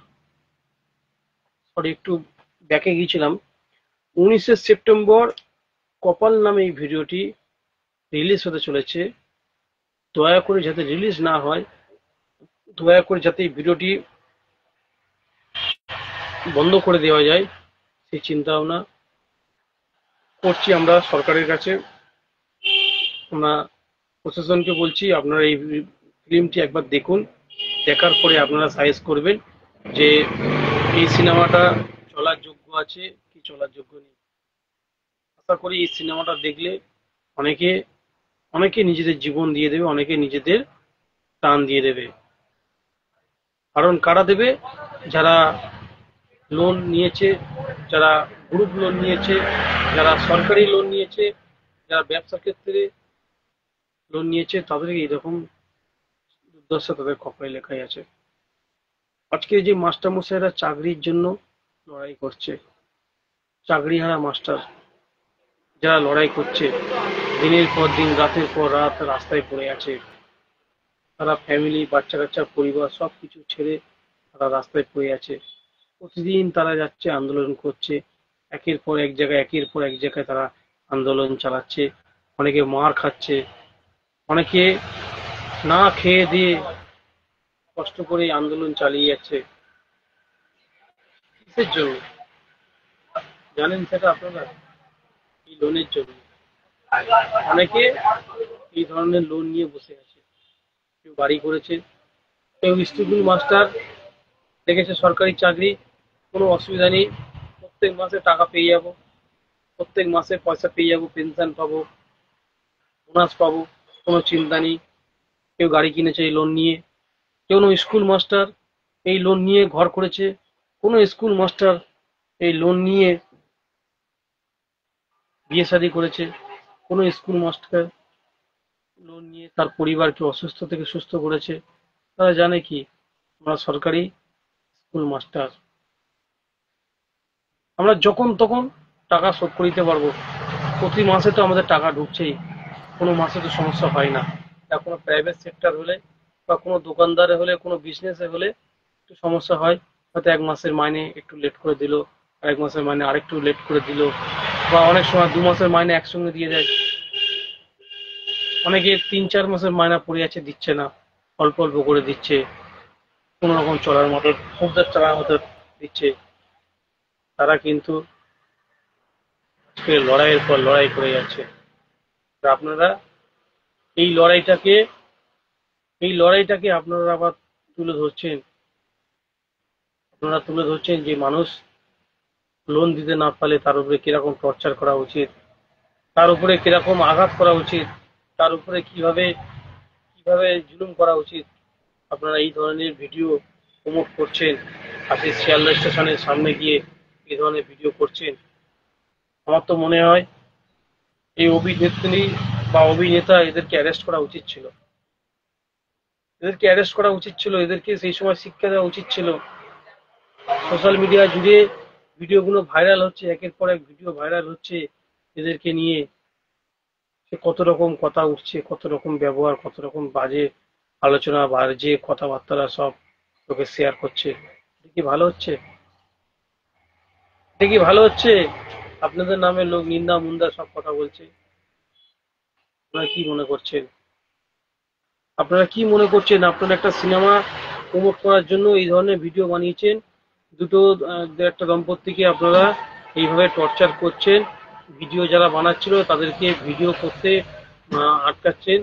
সরি একটু ব্যাকে গিয়েছিলাম, 19শে সেপ্টেম্বর কপাল নামে এই ভিডিওটি রিলিজ হতে চলেছে। দয়া করে যাতে রিলিজ না হয়, দয়া করে যাতে এই ভিডিওটি বন্ধ করে দেওয়া যায় সেই চিন্তা ভাবনা করছি আমরা সরকারের কাছে। আমরা প্রশাসনকে বলছি আপনারা এই ফিল্মটি একবার দেখুন, দেখার পরে আপনারা সাজেস্ট করবেন যে এই সিনেমাটা চলার যোগ্য আছে কি চলার যোগ্য নেই। আশা করি এই সিনেমাটা দেখলে অনেকে অনেকে নিজেদের জীবন দিয়ে দেবে, অনেকে নিজেদের প্রাণ দিয়ে দেবে। কারণ কারা দেবে? যারা লোন নিয়েছে, যারা গ্রুপ লোন নিয়েছে, যারা সরকারি লোন নিয়েছে, যারা ব্যবসা ক্ষেত্রে লোন নিয়েছে, তাদের এইরকম দুর্দশা তাদের কপালে লেখাই আছে। আজকে যে মাস্টারমশাইরা চাকরির জন্য লড়াই করছে, চাকরিহারা মাস্টার যারা লড়াই করছে, দিনের পর দিন রাতের পর রাত রাস্তায় পড়ে আছে, তারা ফ্যামিলি, বাচ্চা কাচ্চা, পরিবার সবকিছু ছেড়ে তারা রাস্তায় পড়ে আছে। প্রতিদিন তারা যাচ্ছে, আন্দোলন করছে, একের পর এক জায়গায় একের পর এক জায়গায় তারা আন্দোলন চালাচ্ছে। অনেকে মার খাচ্ছে, অনেকে না খেয়ে দিয়ে কষ্ট করে আন্দোলন চালিয়ে যাচ্ছে। কিসের জন্য জানেন সেটা আপনারা? এই লোনের জন্য। অনেকে এই ধরনের লোন নিয়ে বসে আছে, কেউ বাড়ি করেছে, কেউ স্কুল মাস্টার, দেখেছে সরকারি চাকরি, কোনো অসুবিধা নেই, প্রত্যেক মাসে টাকা পেয়ে যাবো, প্রত্যেক মাসে পয়সা পেয়ে যাবো, পেনশন পাবো, বোনাস পাবো, কোনো চিন্তা নেই। কেউ গাড়ি কিনেছে এই লোন নিয়ে, কেউ স্কুল মাস্টার এই লোন নিয়ে ঘর করেছে, কোনো স্কুল মাস্টার এই লোন নিয়ে বিয়ে শাদী করেছে, কোনো স্কুল মাস্টার লোন নিয়ে তার পরিবারকে অসুস্থ থেকে সুস্থ করেছে। তারা জানে কি আমরা সরকারি স্কুল মাস্টার, আমরা যখন তখন টাকা শোধ করে দিতে পারবো, প্রতি মাসে তো আমাদের টাকা ঢুকছেই, কোনো মাসে তো সমস্যা হয় না। তা কোনো প্রাইভেট সেক্টর হলে বা কোনো দোকানদারে হলে, কোনো বিজনেসে হলে একটু সমস্যা হয়, হয়তো এক মাসের মাইনে একটু লেট করে দিল, এক মাসের মাইনে আরেকটু লেট করে দিল, বা অনেক সময় 2 মাসের মাইনে একসঙ্গে দিয়ে দেয়। অনেকে 3-4 মাসের মাইনা পড়ে আছে, দিচ্ছে না, অল্প অল্প করে দিচ্ছে, কোনো রকম চলার মতো, সংসার চালার মতো দিচ্ছে। তারা কিন্তু লড়াইয়ের পর লড়াই করে যাচ্ছে। আপনারা এই লড়াইটাকে এই লড়াইটাকে আপনারা আবার তুলে ধরছেন, আপনারা তুলে ধরছেন যে মানুষ লোন দিতে না পারলে তার উপরে কিরকম টর্চার করা উচিত, তার উপরে কিরকম আঘাত করা উচিত, তার উপরে কিভাবে কিভাবে জুলুম করা উচিত। আপনারা এই ধরনের ভিডিও প্রমোট করছেন, আপনি শিয়ালদা স্টেশনের সামনে গিয়ে এই ধরনের ভিডিও করছেন। আমার তো মনে হয় এই অভিনেত্রী বা অভিনেতা এদেরকে অ্যারেস্ট করা উচিত ছিল, এদেরকে অ্যারেস্ট করা উচিত ছিল, এদেরকে সেই সময় শিক্ষা দেওয়া উচিত ছিল। সোশ্যাল মিডিয়া জুড়ে ভিডিওগুলো ভাইরাল হচ্ছে, একের পর এক ভিডিও ভাইরাল হচ্ছে এদেরকে নিয়ে, সে কত রকম কথা উঠছে, কত রকম ব্যবহার, কত রকম বাজে আলোচনা, বাজে কথাবার্তা সব লোকে শেয়ার করছে। এটা কি ভালো হচ্ছে? এটা কি ভালো হচ্ছে? আপনাদের নামে লোক নিন্দা মুন্দা সব কথা বলছে। আপনারা কি মনে করছেন? আপনারা কি মনে করছেন? আপনারা একটা সিনেমা প্রমোট করার জন্য এই ধরনের ভিডিও বানিয়েছেন, দুটো একটা দম্পতিকে আপনারা এইভাবে টর্চার করছেন, ভিডিও যারা বানাচ্ছিল তাদেরকে ভিডিও করতে আটকাচ্ছেন।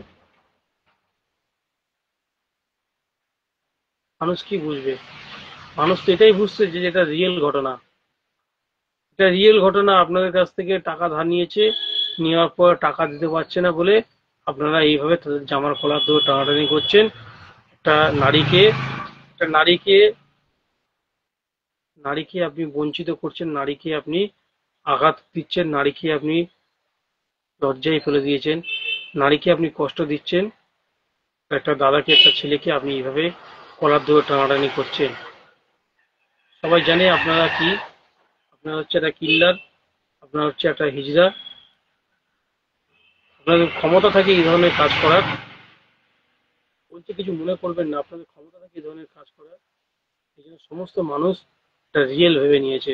মানুষ কি বুঝবে? মানুষ তো এটাই বুঝছে যে এটা রিয়েল ঘটনা, এটা রিয়েল ঘটনা। আপনাদের কাছ থেকে টাকা ধার নিয়েছে, নেওয়ার পর টাকা দিতে পারছে না বলে আপনারা এইভাবে তাদের জামার কলার ধরে টানাটানি করছেন। একটা নারীকে একটা নারীকে নারীকে আপনি বঞ্চিত করছেন, নারীকে আপনি আঘাত দিচ্ছেন, নারীকে আপনি লজ্জায় ফেলে দিয়েছেন, নারীকে আপনি কষ্ট দিচ্ছেন, একটা দাদাকে, একটা ছেলেকে আপনি এইভাবে কলার ধরে টানাটানি করছেন। সবাই জানে আপনারা কি, আপনারা হচ্ছে একটা কিল্লার, আপনারা হচ্ছে একটা হিজড়া। আপনাদের ক্ষমতা থাকে এই ধরনের কাজ করার, বলছে কিছু মনে করবেন না, আপনাদের ক্ষমতা থাকে এই ধরনের কাজ করার। এই জন্য সমস্ত মানুষ এটা রিয়েল ভেবে নিয়েছে,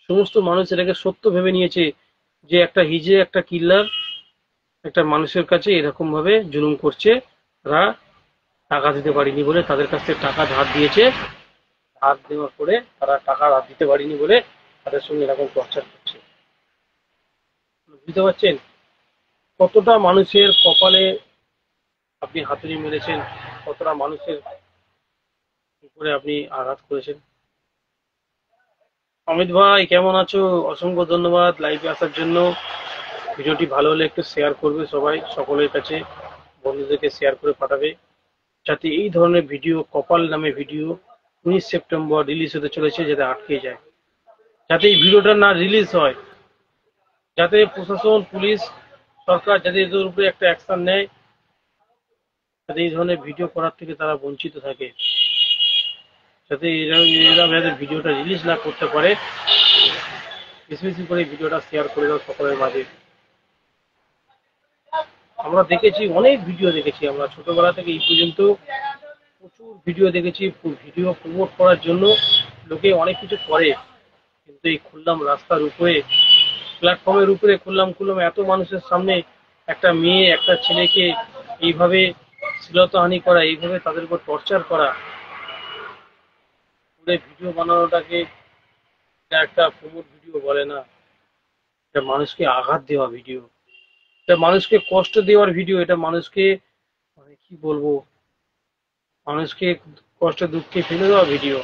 সমস্ত মানুষ এটাকে সত্য ভেবে নিয়েছে যে একটা হিজে একটা কিল্লার একটা মানুষের কাছে এরকম ভাবে জুলুম করছে। তারা টাকা দিতে পারেনি বলে তাদের কাছ থেকে টাকা ধার দিয়েছে, ধার দেওয়ার পরে তারা টাকা ধার দিতে পারেনি বলে তাদের সঙ্গে এরকম টর্চার করছে। বুঝতে পারছেন কতটা মানুষের কপালে আপনি হাতুড়ি মেরেছেন, কতটা মানুষের উপরে আপনি আঘাত করেছেন। অমিত ভাই কেমন আছো? অসংখ্য ধন্যবাদ লাইভে আসার জন্য। ভিডিওটি ভালো হলে একটু শেয়ার করবে, সবাই সকলের কাছে বন্ধুদেরকে শেয়ার করে পাঠাবে, যাতে এই ধরনের ভিডিও, কপাল নামে ভিডিও 19 সেপ্টেম্বর রিলিজ হতে চলেছে, যাতে আটকে যায়, যাতে এই ভিডিওটা না রিলিজ হয়, যাতে প্রশাসন, পুলিশ, সরকার যাতে এদের উপরে একটা অ্যাকশন নেয়, যাতে এই ধরনের ভিডিও করার থেকে তারা বঞ্চিত থাকে, যাতে এরা যাতে ভিডিওটা রিলিজ না করতে পারে। বেশি বেশি করে ভিডিওটা শেয়ার করে দাও সকলের মাঝে। আমরা দেখেছি, অনেক ভিডিও দেখেছি, আমরা ছোটবেলা থেকে এই পর্যন্ত প্রচুর ভিডিও দেখেছি। ভিডিও প্রমোট করার জন্য লোকে অনেক কিছু করে, কিন্তু এই খুললাম রাস্তার উপরে, প্ল্যাটফর্মের উপরে খুললাম এত মানুষের সামনে একটা মেয়ে, একটা ছেলেকে এইভাবে শ্লীলতাহানি করা, এইভাবে তাদের উপর টর্চার করা, ভিডিও বানানোটাকে একটা প্রমোট ভিডিও বলে না, এটা মানুষকে আঘাত দেওয়া ভিডিও, এটা মানুষকে কষ্ট দেওয়ার ভিডিও, এটা মানুষকে মানে কি বলবো, মানুষকে কষ্ট দুঃখে ফেলে দেওয়া ভিডিও,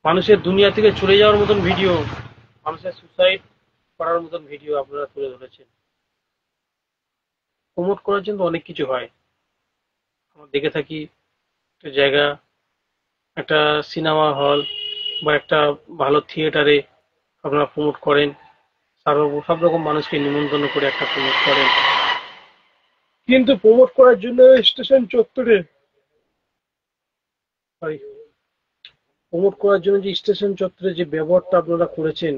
মানুষের দুনিয়া থেকে চলে যাওয়ার মতন ভিডিও, মানুষের সুসাইড করার মতন ভিডিও আপনারা তুলে ধরেছেন। প্রমোট করার জন্য অনেক কিছু হয়, আমরা দেখে থাকি। একটা জায়গা, একটা সিনেমা হল বা একটা ভালো থিয়েটারে আপনারা প্রমোট করেন, সব রকম মানুষকে নিমন্ত্রণ করে একটা প্রমোট করেন, কিন্তু প্রমোট করার জন্য স্টেশন চত্বরে, প্রমোট করার জন্য যে স্টেশন চত্বরে যে ব্যবহারটা আপনারা করেছেন,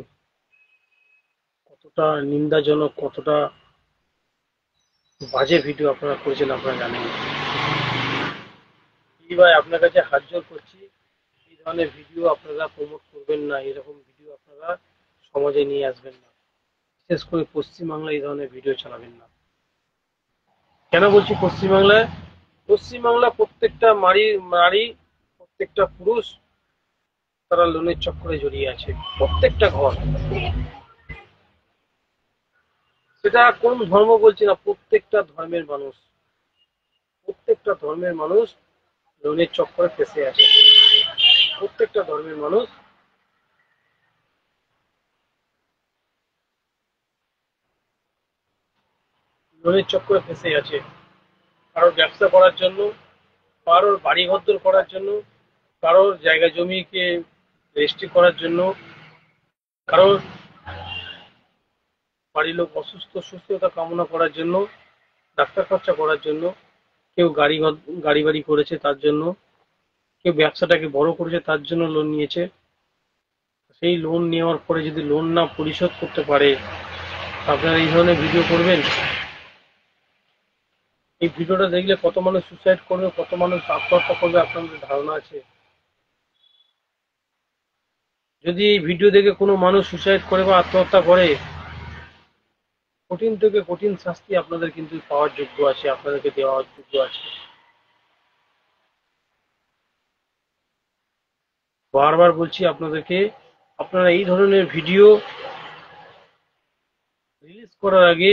কতটা নিন্দাজনক, কতটা বাজে ভিডিও আপনারা করেছেন আপনারা জানেন। ভাই আপনার কাছে হাত জোর করছি, এই ধরনের ভিডিও আপনারা প্রমোট করবেন না, এরকম ভিডিও আপনারা সমাজে নিয়ে আসবেন না, বিশেষ করে পশ্চিমবাংলায় এই ধরনের ভিডিও চালাবেন না। কেন বলছি পশ্চিমবাংলায়? পশ্চিমবাংলা প্রত্যেকটা নারী, প্রত্যেকটা পুরুষ তারা লোনের চক্করে জড়িয়ে আছে, প্রত্যেকটা ঘর, সেটা কোন ধর্ম বলছি না, প্রত্যেকটা ধর্মের মানুষ, প্রত্যেকটা ধর্মের মানুষ লোনের চক্করে ফেঁসে আছে, প্রত্যেকটা ধর্মের মানুষ লোনের চক্করে ফেঁসে আছে। কারোর ব্যবসা করার জন্য, কারোর বাড়ি ঘরদোর করার জন্য, কারোর জায়গা জমিকে রেজিস্ট্রি করার জন্য, কারোর বাড়ির লোক সুস্থতা কামনা করার জন্য, ডাক্তার খরচা করার জন্য, কেউ গাড়ি বাড়ি করেছে তার জন্য, কেউ ব্যবসাটাকে বড় করেছে তার জন্য লোন নিয়েছে। সেই লোন নেওয়ার পরে যদি লোন না পরিশোধ করতে পারে, আপনারা এই ধরনের ভিডিও করবেন? এই ভিডিওটা দেখলে কত মানুষ সুসাইড করবে, কত মানুষ আত্মহত্যা করবে আপনাদের ধারণা আছে? যদি এই ভিডিও দেখে কোনো মানুষ সুসাইড করে বা আত্মহত্যা করে, কঠিন থেকে কঠিন শাস্তি আপনাদের কিন্তু পাওয়ার যোগ্য আছে, আপনাদেরকে দেওয়ার যোগ্য আছে। বারবার বলছি আপনাদেরকে, আপনারা এই ধরনের ভিডিও রিলিজ করার আগে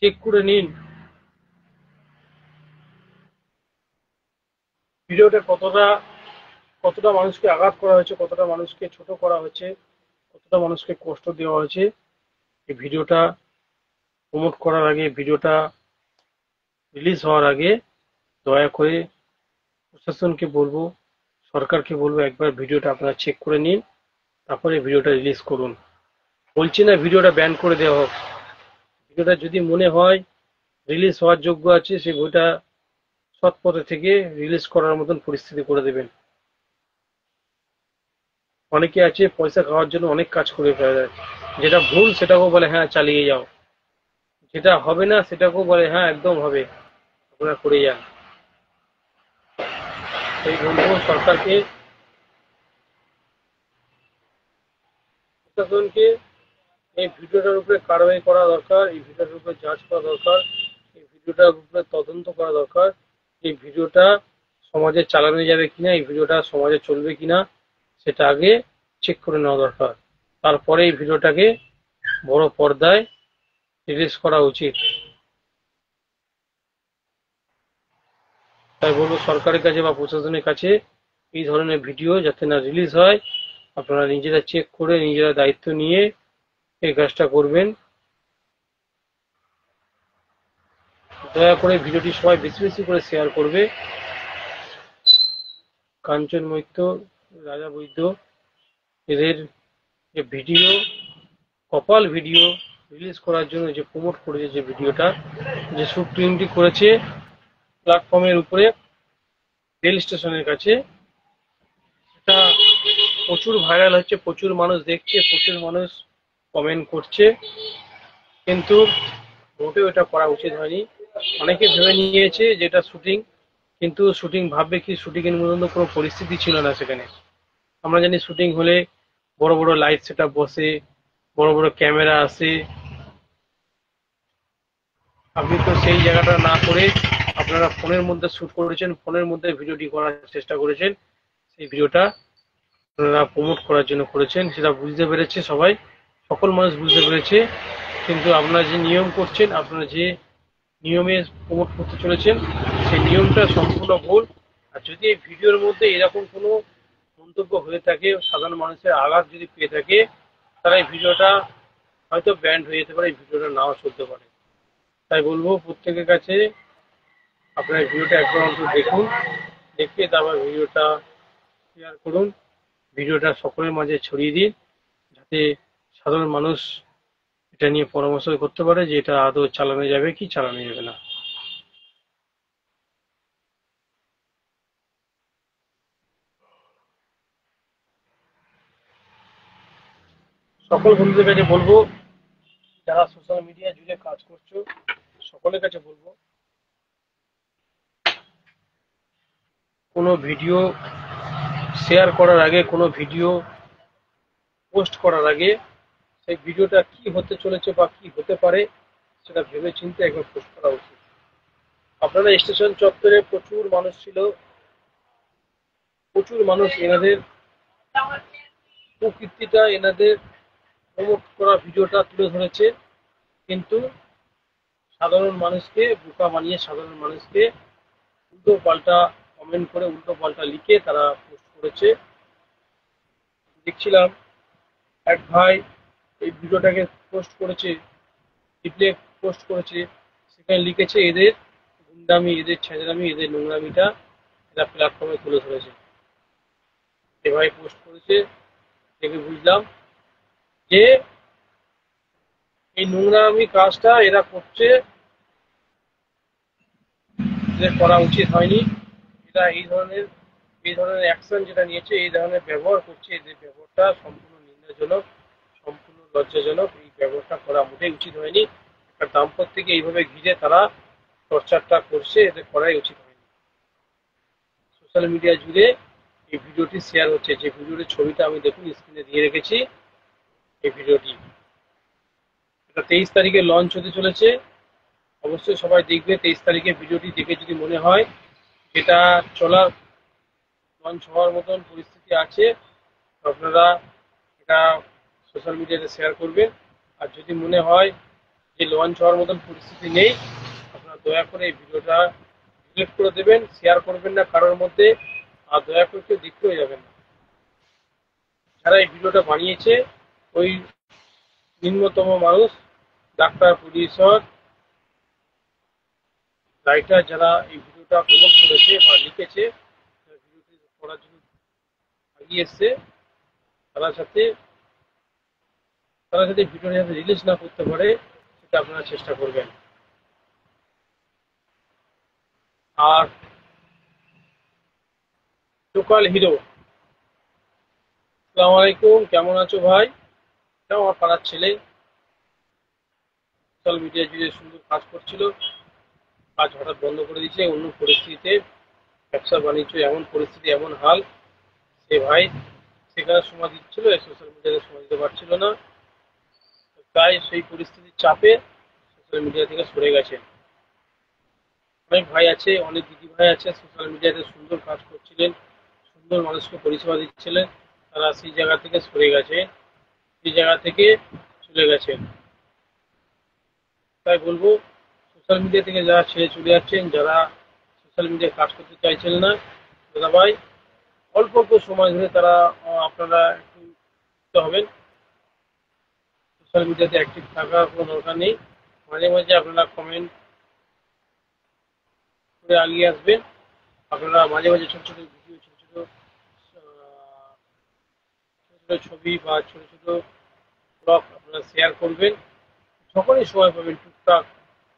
চেক করে নিন ভিডিওটা কতটা মানুষকে আঘাত করা হয়েছে, কতটা মানুষকে ছোট করা হয়েছে, কতটা মানুষকে কষ্ট দেওয়া হয়েছে। এই ভিডিওটা প্রমোট করার আগে, ভিডিওটা রিলিজ হওয়ার আগে দয়া করে প্রশাসনকে বলবো, সরকারকে বলবো, একবার ভিডিওটা আপনারা চেক করে নিন, তারপরে ভিডিওটা রিলিজ করুন। বলছি না ভিডিওটা ব্যান করে দেওয়া হোক, ভিডিওটা যদি মনে হয় রিলিজ হওয়ার যোগ্য আছে, সেই বইটা সৎ পথে থেকে রিলিজ করার মতন পরিস্থিতি করে দেবেন। অনেকে আছে পয়সা খাওয়ার জন্য অনেক কাজ করে ফেলে, যেটা ভুল সেটাকেও বলে হ্যাঁ চালিয়ে যাও, যেটা হবে না সেটাকেও বলে হ্যাঁ একদম হবে, আপনারা করে যান। এই বলবো সরকারকে, প্রশাসনকে এই ভিডিওটার উপরে কারবাই করা দরকার, এই ভিডিওটার উপরে যাচ করা দরকার, এই ভিডিওটার উপরে তদন্ত করা দরকার। এই ভিডিওটা সমাজে চালানো যাবে কিনা, এই ভিডিওটা সমাজে চলবে কিনা সেটা আগে চেক করে নেওয়া দরকার। তারপরে এই ভিডিওটাকে বড় পর্দায় রিলিজ করা উচিত। তাই বলবো সরকারের কাছে বা প্রশাসনের কাছে এই ধরনের ভিডিও যাতে না রিলিজ হয়, আপনারা নিজেরা চেক করে নিজেরা দায়িত্ব নিয়ে এই কাজটা করবেন। দয়া করে ভিডিওটি সবাই বেশি বেশি করে শেয়ার করবে। কাঞ্চন মৈত্র, রাজা বৈদ্য এদের যে ভিডিও, কপাল ভিডিও রিলিজ করার জন্য যে প্রমোট করেছে, যে ভিডিওটা যে শুটিংটি করেছে প্ল্যাটফর্মের উপরে রেল স্টেশনের কাছে, সেটা প্রচুর ভাইরাল হচ্ছে, প্রচুর মানুষ দেখছে, প্রচুর মানুষ কমেন্ট করছে, কিন্তু মোটেও এটা করা উচিত হয়নি। অনেকে ভেবে নিয়েছে যে এটা শুটিং, কিন্তু শুটিং ভাববে কি, শুটিং এর মতো কোনো পরিস্থিতি ছিল না সেখানে। আমরা জানি শুটিং হলে বড় বড় লাইট সেট আপ বসে, বড় বড় ক্যামেরা আসে। আপনি তো সেই জায়গাটা না করে আপনারা ফোনের মধ্যে শুট করেছেন, ফোনের মধ্যে ভিডিওটি করার চেষ্টা করেছেন। সেই ভিডিওটা আপনারা প্রমোট করার জন্য করেছেন, সেটা বুঝতে পেরেছে সবাই, সকল মানুষ বুঝতে পেরেছে। কিন্তু আপনারা যে নিয়ম করছেন, আপনারা যে নিয়মে প্রমোট করতে চলেছেন, সেই নিয়মটা সম্পূর্ণ ভুল। আর যদি এই ভিডিওর মধ্যে এরকম কোনো মন্তব্য হয়ে থাকে, সাধারণ মানুষের আঘাত যদি পেয়ে থাকে, তারা এই ভিডিওটা হয়তো ব্যান্ড হয়ে যেতে পারে, এই ভিডিওটা নাও চলতে পারে। তাই বলবো প্রত্যেকের কাছে আপনার ভিডিওটা একবার অন্তত দেখুন, দেখে তারপর ভিডিওটা শেয়ার করুন, ভিডিওটা সকলের মাঝে ছড়িয়ে দিন, যাতে সাধারণ মানুষ এটা নিয়ে পরামর্শ করতে পারে যে এটা আদৌ চালানো যাবে কি চালানো যাবে না। সকল বন্ধুদের কাছে বলবো, যারা সোশ্যাল মিডিয়া জুড়ে কাজ করছো, সকলের কাছে বলবো, কোনো ভিডিও শেয়ার করার আগে, কোনো ভিডিও পোস্ট করার আগে সেই ভিডিওটা কি হতে চলেছে বা কি হতে পারে সেটা ভেবে চিন্তে একবার পোস্ট করা উচিত। আপনারা স্টেশন চত্বরে প্রচুর মানুষ ছিল, প্রচুর মানুষ এনাদের প্রকৃতিটা, এনাদের প্রমোট করা ভিডিওটা তুলে ধরেছে, কিন্তু সাধারণ মানুষকে বোকা বানিয়ে, সাধারণ মানুষকে উল্টো পাল্টা কমেন্ট করে, উল্টো পাল্টা লিখে তারা পোস্ট করেছে। দেখছিলাম এক ভাই এই ভিডিওটাকে পোস্ট করেছে, রিপ্লে পোস্ট করেছে, সেখানে লিখেছে এদের গুন্ডামি, এদের ছেঁচড়ামি, এদের নোংরামিটা এরা প্ল্যাটফর্মে তুলে ধরেছে। এ ভাই পোস্ট করেছে, দেখে বুঝলাম যে এই নোংরামি কাজটা এরা করছে, এদের করা উচিত হয়নি। এরা এই ধরনের অ্যাকশন যেটা নিয়েছে, এই ধরনের ব্যবহার করছে, এদের ব্যবহারটা সম্পূর্ণ নিন্দাজনক, সম্পূর্ণ লজ্জাজনক। এই ব্যবহারটা করা মোটেই উচিত হয়নি। একটা দাম্পত্যকে এইভাবে ঘিরে তারা টর্চারটা করছে, এদের করাই উচিত হয়নি। সোশ্যাল মিডিয়া জুড়ে এই ভিডিওটি শেয়ার হচ্ছে, যে ভিডিওটির ছবিটা আমি দেখুন স্ক্রিনে দিয়ে রেখেছি, এই ভিডিওটি, এটা 23 তারিখে লঞ্চ হতে চলেছে। অবশ্যই সবাই দেখবে। 23 তারিখে ভিডিওটি দেখে যদি মনে হয় যেটা চলার, লঞ্চ হওয়ার মতন পরিস্থিতি আছে, আপনারা এটা সোশ্যাল মিডিয়াতে শেয়ার করবেন। আর যদি মনে হয় যে লঞ্চ হওয়ার মতন পরিস্থিতি নেই, আপনারা দয়া করে এই ভিডিওটা ডিলিট করে দেবেন, শেয়ার করবেন না কারোর মধ্যে, আর দয়া করে কেউ দেখতেও যাবেন না। যারা এই ভিডিওটা বানিয়েছে ওই নিম্নতম মানুষ, ডাক্তার, প্রডিউসার, রাইটার, যারা এই ভিডিওটা প্রমোট করেছে বা লিখেছে, ভিডিওটি করার জন্য এগিয়ে এসছে, তারা যাতে ভিডিওটা যাতে রিলিজ না করতে পারে সেটা আপনারা চেষ্টা করবেন। আর লোকাল হিরো, আসসালামু আলাইকুম, কেমন আছো ভাই? এটাও আমার পাড়ার ছেলে, সোশ্যাল মিডিয়া জুড়ে সুন্দর কাজ করছিল, কাজ হঠাৎ বন্ধ করে দিয়েছে অন্য পরিস্থিতিতে। ব্যবসা বাণিজ্য এমন পরিস্থিতি, এমন হাল, সে ভাই সেখানে সময় দিচ্ছিল, সোশ্যাল মিডিয়াতে সময় দিতে পারছিল না। তাই সেই পরিস্থিতির চাপে সোশ্যাল মিডিয়া থেকে সরে গেছে। অনেক ভাই আছে, অনেক দিদি ভাই আছে সোশ্যাল মিডিয়াতে সুন্দর কাজ করছিলেন, সুন্দর মানুষকে পরিষেবা দিচ্ছিলেন, তারা সেই জায়গা থেকে সরে গেছে, সেই জায়গা থেকে চলে গেছেন। তাই বলবো, সোশ্যাল মিডিয়া থেকে যারা ছেড়ে চলে যাচ্ছেন, যারা সোশ্যাল মিডিয়ায় কাজ করতে চাইছেন না, দাদা ভাই অল্প অল্প সময় ধরে তারা আপনারা একটু যুক্ত হবেন। সোশ্যাল মিডিয়াতে অ্যাক্টিভ থাকার কোনো দরকার নেই। মাঝে মাঝে আপনারা কমেন্ট করে আগিয়ে আসবেন। আপনারা মাঝে মাঝে ছোট ছোট ভিডিও, ছোট ছোট ছোট ছোট ছবি বা ছোট ছোট ব্লগ আপনারা শেয়ার করবেন। যখনই সময় পাবেন টুকটাক,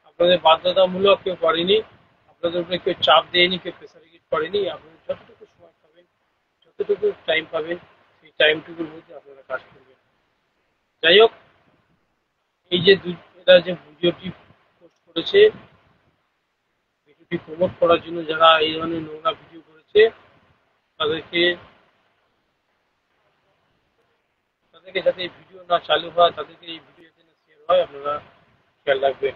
আপনাদের বাধ্যতামূলক কেউ করেনি, আপনাদের উপরে কেউ চাপ দেয়নি, কেউ প্রেসার করেনি। আপনারা যতটুকু সময় পাবেন, যতটুকু টাইম পাবেন, সেই টাইমটুকুর মধ্যে আপনারা কাজ করবেন। যাই হোক, এই যে এরা যে ভিডিওটি পোস্ট করেছে, ভিডিওটি প্রমোট করার জন্য যারা এই ধরনের নোংরা ভিডিও করেছে, তাদেরকে তাদেরকে যাতে এই ভিডিও না চালু হয়, তাদেরকে এই ভিডিও যাতে না শেয়ার হয়, আপনারা খেয়াল রাখবেন।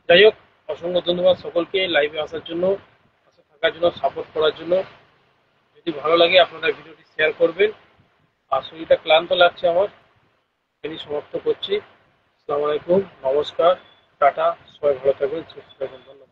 যাই হোক, অসংখ্য ধন্যবাদ সকলকে লাইভে আসার জন্য, পাশে থাকার জন্য, সাপোর্ট করার জন্য। যদি ভালো লাগে আপনারা ভিডিওটি শেয়ার করবেন। আর শরীরটা ক্লান্ত লাগছে আমার, এখানেই সমাপ্ত করছি। আসসালামু আলাইকুম, নমস্কার, টাটা, সবাই ভালো থাকবেন, সুস্থ থাকবেন, ধন্যবাদ।